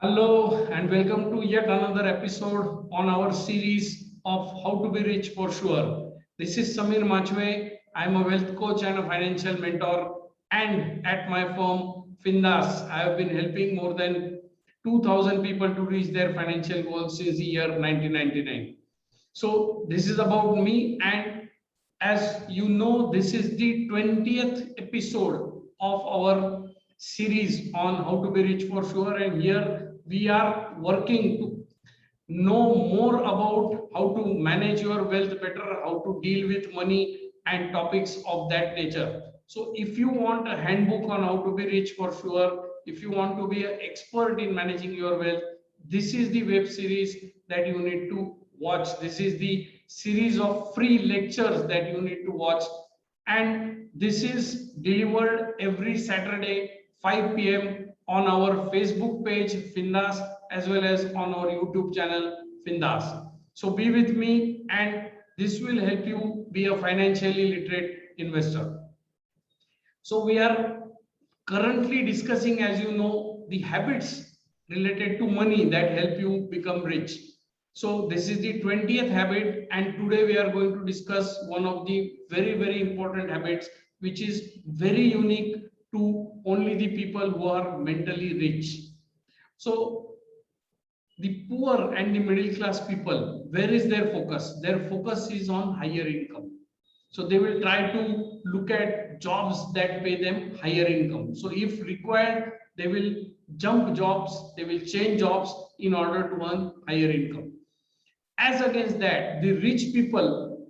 Hello and welcome to yet another episode on our series of How to Be Rich for Sure. This is Samir Machwe. I am a wealth coach and a financial mentor. And at my firm, FINDAS, I have been helping more than 2,000 people to reach their financial goals since the year 1999. So, this is about me. And as you know, this is the 20th episode of our series on how to be rich for sure. And here we are working to know more about how to manage your wealth better, how to deal with money and topics of that nature. So if you want a handbook on how to be rich for sure, if you want to be an expert in managing your wealth, this is the web series that you need to watch. This is the series of free lectures that you need to watch, and this is delivered every Saturday 5 p.m. on our Facebook page FINDAS as well as on our YouTube channel FINDAS. So be with me, and this will help you be a financially literate investor. So we are currently discussing, as you know, the habits related to money that help you become rich. So this is the 20th habit, and today we are going to discuss one of the very important habits which is very unique to only the people who are mentally rich. So the poor and the middle class people, where is their focus? Their focus is on higher income. So they will try to look at jobs that pay them higher income. So if required, they will jump jobs, they will change jobs in order to earn higher income. As against that, the rich people,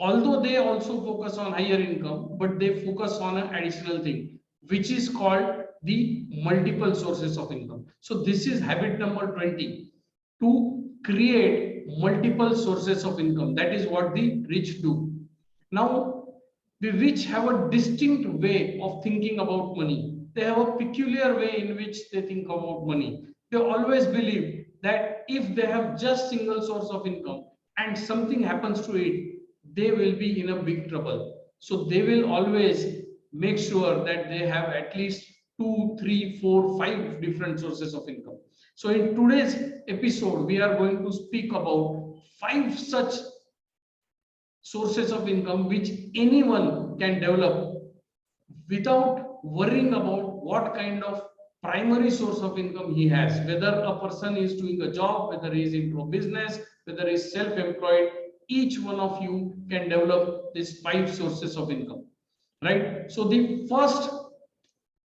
although they also focus on higher income, but they focus on an additional thing, which is called the multiple sources of income. So this is habit number 20, to create multiple sources of income. That is what the rich do. Now, the rich have a distinct way of thinking about money. They have a peculiar way in which they think about money. They always believe that if they have just single source of income and something happens to it, they will be in a big trouble. So they will always make sure that they have at least 2, 3, 4, 5 different sources of income. So in today's episode, we are going to speak about 5 such sources of income which anyone can develop without worrying about what kind of primary source of income he has, whether a person is doing a job, whether he is into a business, whether he is self-employed. Each one of you can develop these 5 sources of income, right? So the first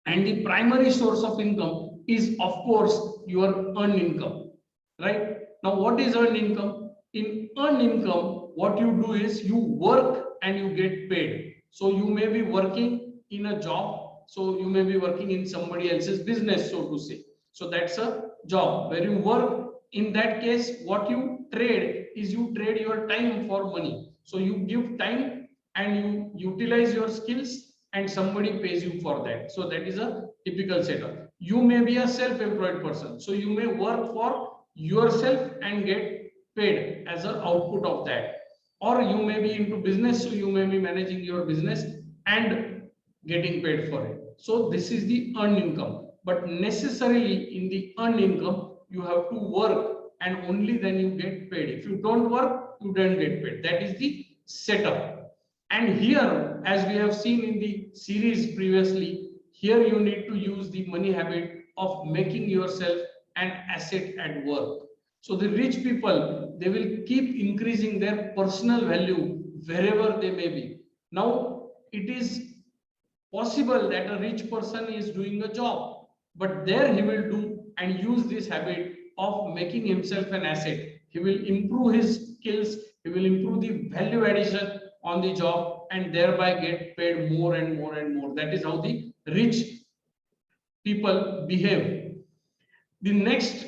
and the primary source of income is, of course, your earned income, right? Now what is earned income? In earned income, what you do is you work and you get paid. So you may be working in a job, so you may be working in somebody else's business, so to say. So that's a job where you work. In that case, what you trade is you trade your time for money. So you give time and you utilize your skills and somebody pays you for that. So that is a typical setup. You may be a self-employed person, so you may work for yourself and get paid as an output of that. Or you may be into business, so you may be managing your business and getting paid for it. So this is the earned income. But necessarily in the earned income, you have to work and only then you get paid. If you don't work, you don't get paid. That is the setup. And here, as we have seen in the series previously, here you need to use the money habit of making yourself an asset at work. So the rich people, they will keep increasing their personal value wherever they may be. Now, it is possible that a rich person is doing a job, but there he will do and use this habit of making himself an asset. He will improve his skills, he will improve the value addition on the job and thereby get paid more and more and more. That is how the rich people behave. The next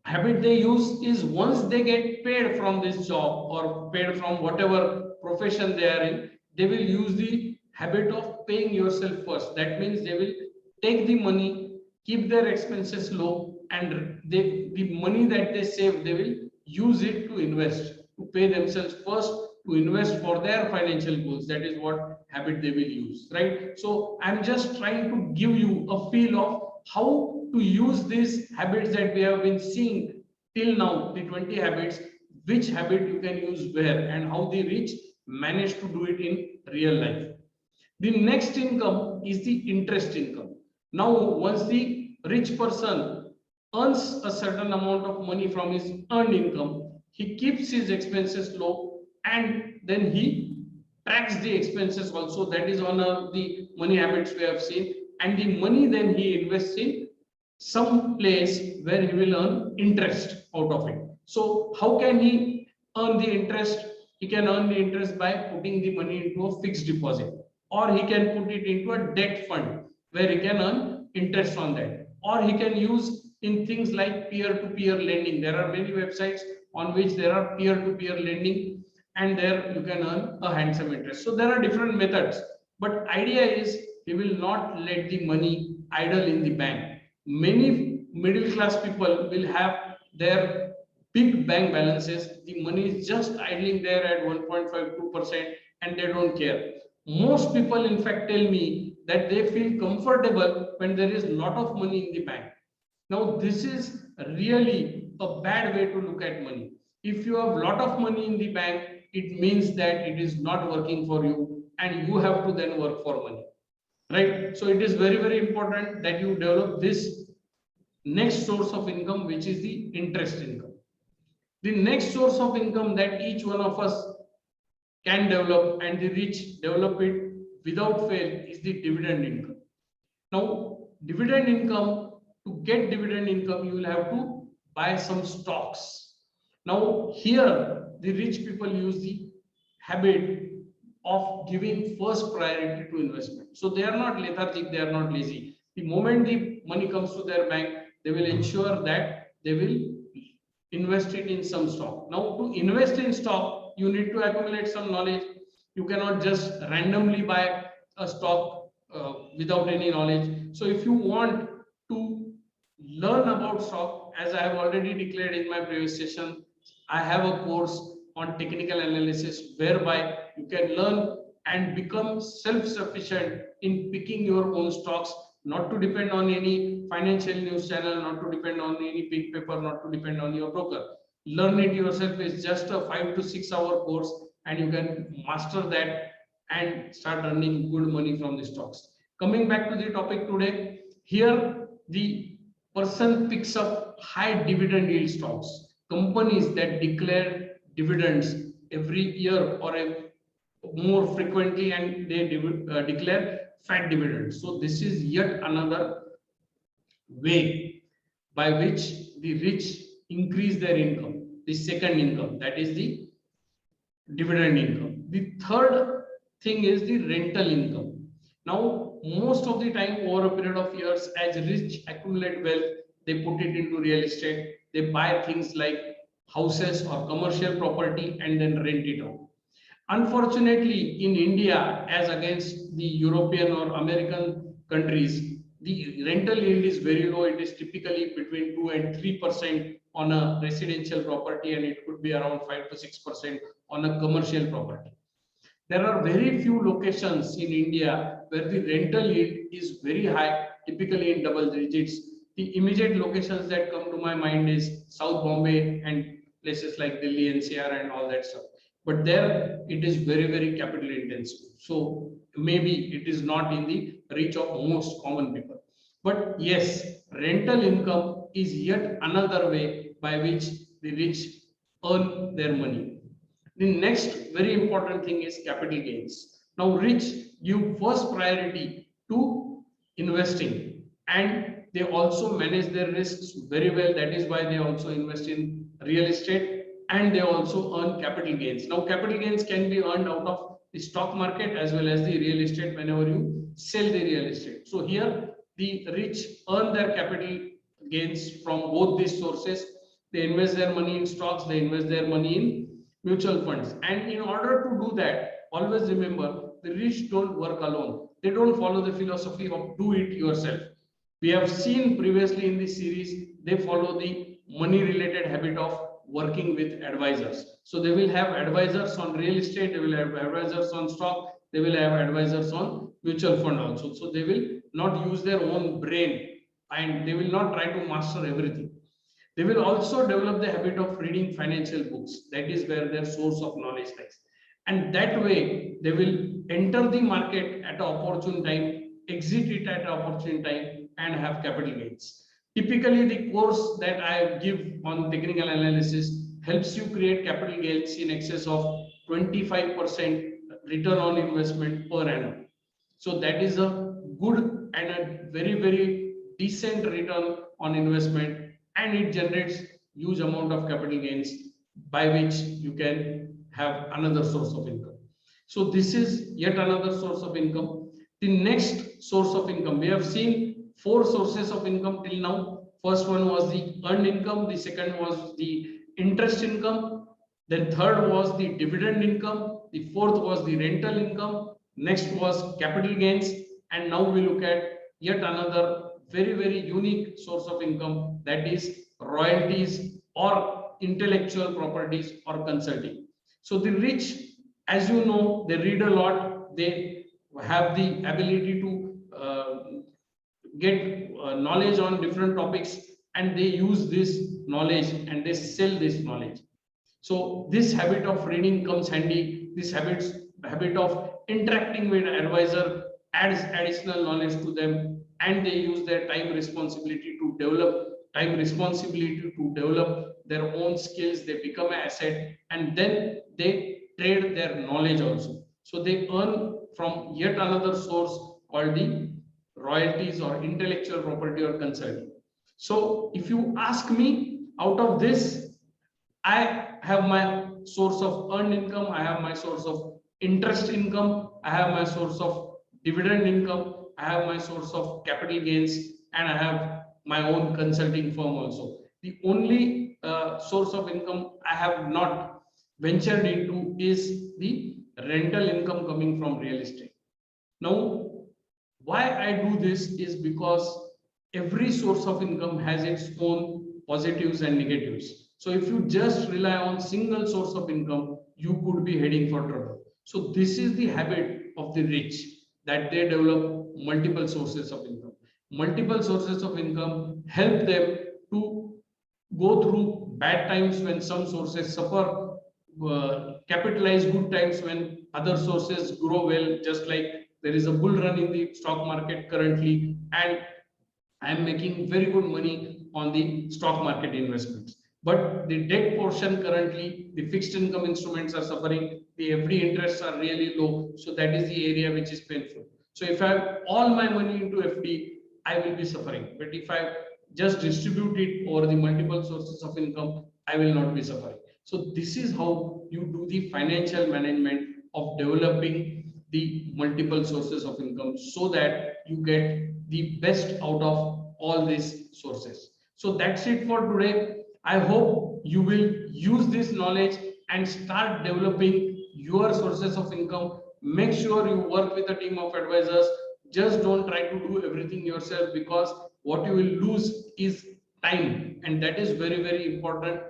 habit they use is, once they get paid from this job or paid from whatever profession they are in, they will use the habit of paying yourself first. That means they will take the money, keep their expenses low, and the money that they save, they will use it to invest, to pay themselves first, to invest for their financial goals. That is what habit they will use, right? So I'm just trying to give you a feel of how to use these habits that we have been seeing till now, the 20 habits, which habit you can use where, and how the rich manage to do it in real life. The next income is the interest income. Now, once the rich person earns a certain amount of money from his earned income, he keeps his expenses low and then he tracks the expenses also. That is one of the money habits we have seen. And the money then he invests in some place where he will earn interest out of it. So, how can he earn the interest? He can earn the interest by putting the money into a fixed deposit, or he can put it into a debt fund where he can earn interest on that, or he can use in things like peer-to-peer lending. There are many websites on which there are peer-to-peer lending, and there you can earn a handsome interest. So there are different methods, but idea is he will not let the money idle in the bank. Many middle class people will have their big bank balances, the money is just idling there at 1.52% and they don't care. Most people in fact tell me that they feel comfortable when there is a lot of money in the bank. Now this is really a bad way to look at money. If you have a lot of money in the bank, it means that it is not working for you and you have to then work for money, right? So it is very, very important that you develop this next source of income, which is the interest income. The next source of income that each one of us can develop and the rich develop it without fail is the dividend income. Now, dividend income, to get dividend income, you will have to buy some stocks. Now, here the rich people use the habit of giving first priority to investment. So they are not lethargic, they are not lazy. The moment the money comes to their bank, they will ensure that they will invest it in some stock. Now, to invest in stock, you need to accumulate some knowledge. You cannot just randomly buy a stock without any knowledge. So, if you want to learn about stock, as I have already declared in my previous session, I have a course on technical analysis whereby you can learn and become self-sufficient in picking your own stocks, not to depend on any financial news channel, not to depend on any big paper, not to depend on your broker. Learn it yourself. Is just a 5 to 6 hour course and you can master that and start earning good money from the stocks. Coming back to the topic today, here the person picks up high dividend yield stocks, companies that declare dividends every year or more frequently, and they declare fat dividends. So this is yet another way by which the rich increase their income. The second income, that is the dividend income. The third thing is the rental income. Now, most of the time over a period of years, as rich accumulate wealth, they put it into real estate. They buy things like houses or commercial property and then rent it out. Unfortunately, in India, as against the European or American countries, the rental yield is very low. It is typically between 2 and 3% on a residential property, and it could be around 5 to 6% on a commercial property. There are very few locations in India where the rental yield is very high, typically in double digits. The immediate locations that come to my mind is South Bombay and places like Delhi, NCR, and all that stuff. But there it is very, very capital intensive. So maybe it is not in the reach of most common people. But yes, rental income is yet another way by which the rich earn their money. The next very important thing is capital gains. Now, rich give first priority to investing, and they also manage their risks very well. That is why they also invest in real estate and they also earn capital gains. Now, capital gains can be earned out of the stock market as well as the real estate whenever you sell the real estate. So, here the rich earn their capital gains from both these sources. They invest their money in stocks, they invest their money in mutual funds. And in order to do that, always remember the rich don't work alone. They don't follow the philosophy of do it yourself. We have seen previously in this series, they follow the money related habit of working with advisors. So they will have advisors on real estate, they will have advisors on stock, they will have advisors on mutual fund also. So they will not use their own brain and they will not try to master everything. They will also develop the habit of reading financial books. That is where their source of knowledge lies. And that way, they will enter the market at an opportune time, exit it at an opportune time, and have capital gains. Typically, the course that I give on technical analysis helps you create capital gains in excess of 25% return on investment per annum. So that is a good and a very decent return on investment, and it generates huge amount of capital gains by which you can have another source of income. So this is yet another source of income. The next source of income, we have seen four sources of income till now. First one was the earned income, the second was the interest income, then third was the dividend income, the fourth was the rental income, next was capital gains, and now we look at yet another very unique source of income, that is royalties or intellectual properties or consulting. So the rich, as you know, they read a lot, they have the ability to get knowledge on different topics, and they use this knowledge and they sell this knowledge. So this habit of reading comes handy. This habit of interacting with advisor adds additional knowledge to them, and they use their time responsibility to develop their own skills. They become an asset, and then they trade their knowledge also. So they earn from yet another source called the royalties or intellectual property or consulting. So if you ask me, out of this, I have my source of earned income, I have my source of interest income, I have my source of dividend income, I have my source of capital gains, and I have my own consulting firm also. The only source of income I have not ventured into is the rental income coming from real estate. Now, why I do this is because every source of income has its own positives and negatives. So if you just rely on single source of income, you could be heading for trouble. So this is the habit of the rich, that they develop multiple sources of income. Multiple sources of income help them to go through bad times when some sources suffer, capitalize good times when other sources grow well, just like there is a bull run in the stock market currently, and I am making very good money on the stock market investments. But the debt portion currently, the fixed income instruments are suffering, the FD interests are really low. So that is the area which is painful. So if I have all my money into FD, I will be suffering. But if I just distribute it over the multiple sources of income, I will not be suffering. So this is how you do the financial management of developing the multiple sources of income, so that you get the best out of all these sources. So that's it for today. I hope you will use this knowledge and start developing your sources of income. Make sure you work with a team of advisors. Just don't try to do everything yourself, because what you will lose is time, and that is very important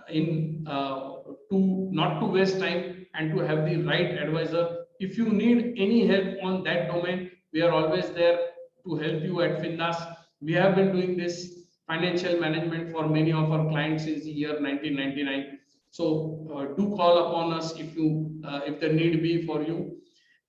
in to not to waste time and to have the right advisor. If you need any help on that domain, we are always there to help you at FINDAS. We have been doing this financial management for many of our clients since the year 1999. So do call upon us if the need be for you.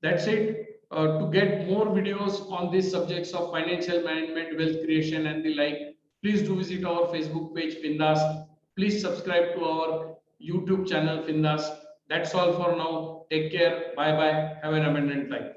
That's it. To get more videos on these subjects of financial management, wealth creation, and the like, please do visit our Facebook page FINDAS. Please subscribe to our YouTube channel FINDAS. That's all for now. Take care. Bye bye. Have an abundant life.